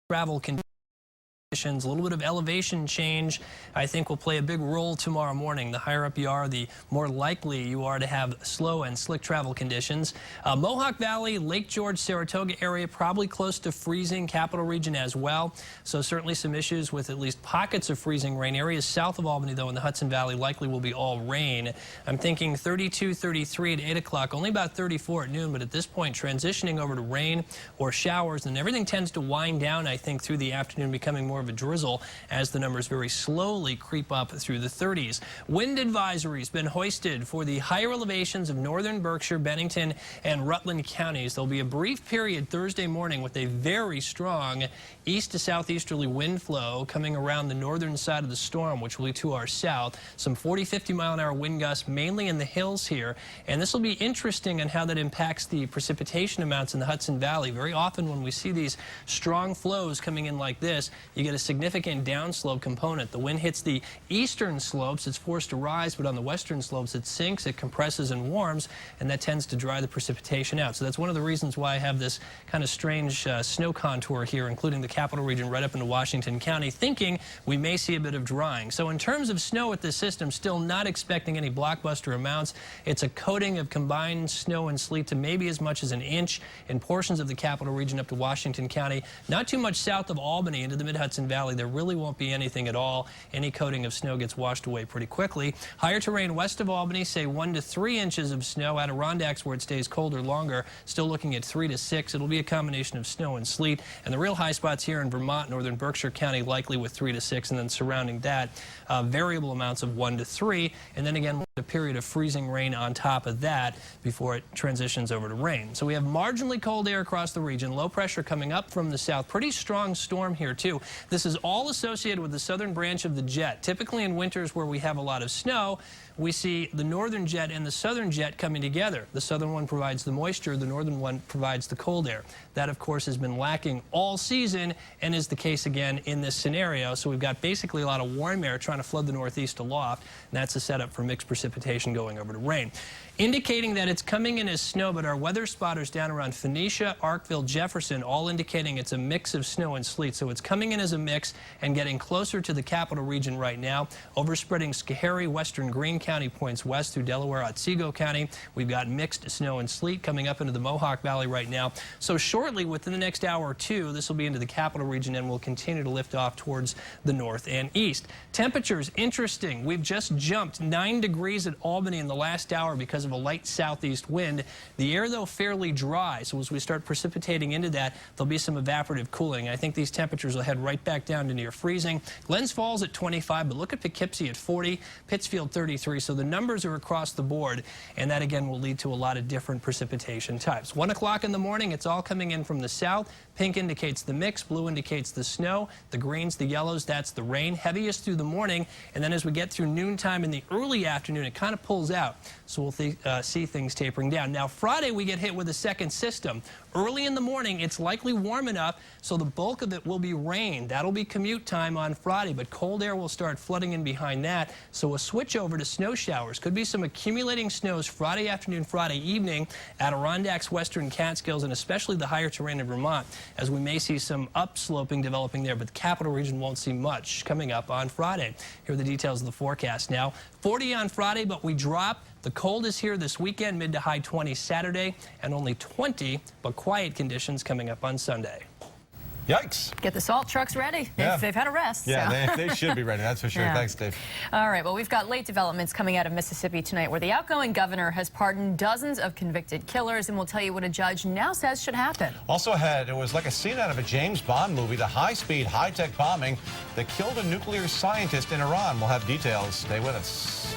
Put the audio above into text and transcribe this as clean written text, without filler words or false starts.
travel conditions. A little bit of elevation change, I think, will play a big role tomorrow morning. The higher up you are, the more likely you are to have slow and slick travel conditions. Mohawk Valley, Lake George, Saratoga area, probably close to freezing, capital region as well. So certainly some issues with at least pockets of freezing rain. Areas south of Albany, though, in the Hudson Valley likely will be all rain. I'm thinking 32, 33 at 8 o'clock, only about 34 at noon, but at this point transitioning over to rain or showers, and everything tends to wind down, I think, through the afternoon, becoming more of a drizzle as the numbers very slowly creep up through the 30s. Wind advisory has been hoisted for the higher elevations of northern Berkshire, Bennington, and Rutland counties. There'll be a brief period Thursday morning with a very strong east to southeasterly wind flow coming around the northern side of the storm, which will be to our south. Some 40-50 mile-an-hour wind gusts mainly in the hills here, and this will be interesting on how that impacts the precipitation amounts in the Hudson Valley. Very often when we see these strong flows coming in like this, you get a significant downslope component. The wind hits the eastern slopes, it's forced to rise, but on the western slopes it sinks, it compresses and warms, and that tends to dry the precipitation out. So that's one of the reasons why I have this kind of strange snow contour here, including the capital region right up into Washington County, thinking we may see a bit of drying. So in terms of snow with this system, still not expecting any blockbuster amounts. It's a coating of combined snow and sleet to maybe as much as an inch in portions of the capital region up to Washington County. Not too much south of Albany into the mid-Hudson Valley. There really won't be anything at all. Any coating of snow gets washed away pretty quickly. Higher terrain west of Albany, say 1 to 3 inches of snow. Adirondacks, where it stays colder longer, still looking at 3 to 6. It'll be a combination of snow and sleet. And the real high spots here in Vermont, northern Berkshire County, likely with 3 to 6. And then surrounding that, variable amounts of 1 to 3. And then again, a period of freezing rain on top of that before it transitions over to rain. So we have marginally cold air across the region. Low pressure coming up from the south. Pretty strong storm here, too. This is all associated with the southern branch of the jet. Typically in winters where we have a lot of snow, we see the northern jet and the southern jet coming together. The southern one provides the moisture, the northern one provides the cold air. That, of course, has been lacking all season and is the case again in this scenario. So we've got basically a lot of warm air trying to flood the northeast aloft, and that's a setup for mixed precipitation going over to rain. Indicating that it's coming in as snow, but our weather spotters down around Phoenicia, Arkville, Jefferson, all indicating it's a mix of snow and sleet. So it's coming in as a mix and getting closer to the capital region right now, overspreading Schoharie, western Greene County points west through Delaware, Otsego County. We've got mixed snow and sleet coming up into the Mohawk Valley right now. So shortly, within the next hour or two, this will be into the capital region and will continue to lift off towards the north and east. Temperatures, interesting. We've just jumped 9 degrees at Albany in the last hour because of a light southeast wind. The air, though, fairly dry, so as we start precipitating into that, there'll be some evaporative cooling. I think these temperatures will head right back down to near freezing. Glens Falls at 25, but look at Poughkeepsie at 40, Pittsfield 33, so the numbers are across the board, and that again will lead to a lot of different precipitation types. 1 o'clock in the morning, it's all coming in from the south. Pink indicates the mix, blue indicates the snow, the greens, the yellows, that's the rain. Heaviest through the morning, and then as we get through noontime in the early afternoon, it kind of pulls out, so we'll see things tapering down. Now Friday we get hit with a second system. Early in the morning, it's likely warm enough, so the bulk of it will be rain. That'll be commute time on Friday, but cold air will start flooding in behind that, so a switch over to snow showers. Could be some accumulating snows Friday afternoon, Friday evening, Adirondacks, western Catskills, and especially the higher terrain in Vermont, as we may see some upsloping developing there, but the capital region won't see much coming up on Friday. Here are the details of the forecast now. 40 on Friday, but we drop. The cold is here this weekend, mid to high 20s Saturday, and only 20, but quiet conditions coming up on Sunday. Yikes. Get the salt trucks ready. Yeah. They've had a rest. Yeah, so. they should be ready, that's for sure. Yeah. Thanks, Dave. All right, well, we've got late developments coming out of Mississippi tonight where the outgoing governor has pardoned dozens of convicted killers, and we'll tell you what a judge now says should happen. Also ahead, it was like a scene out of a James Bond movie, the high-speed, high-tech bombing that killed a nuclear scientist in Iran. We'll have details. Stay with us.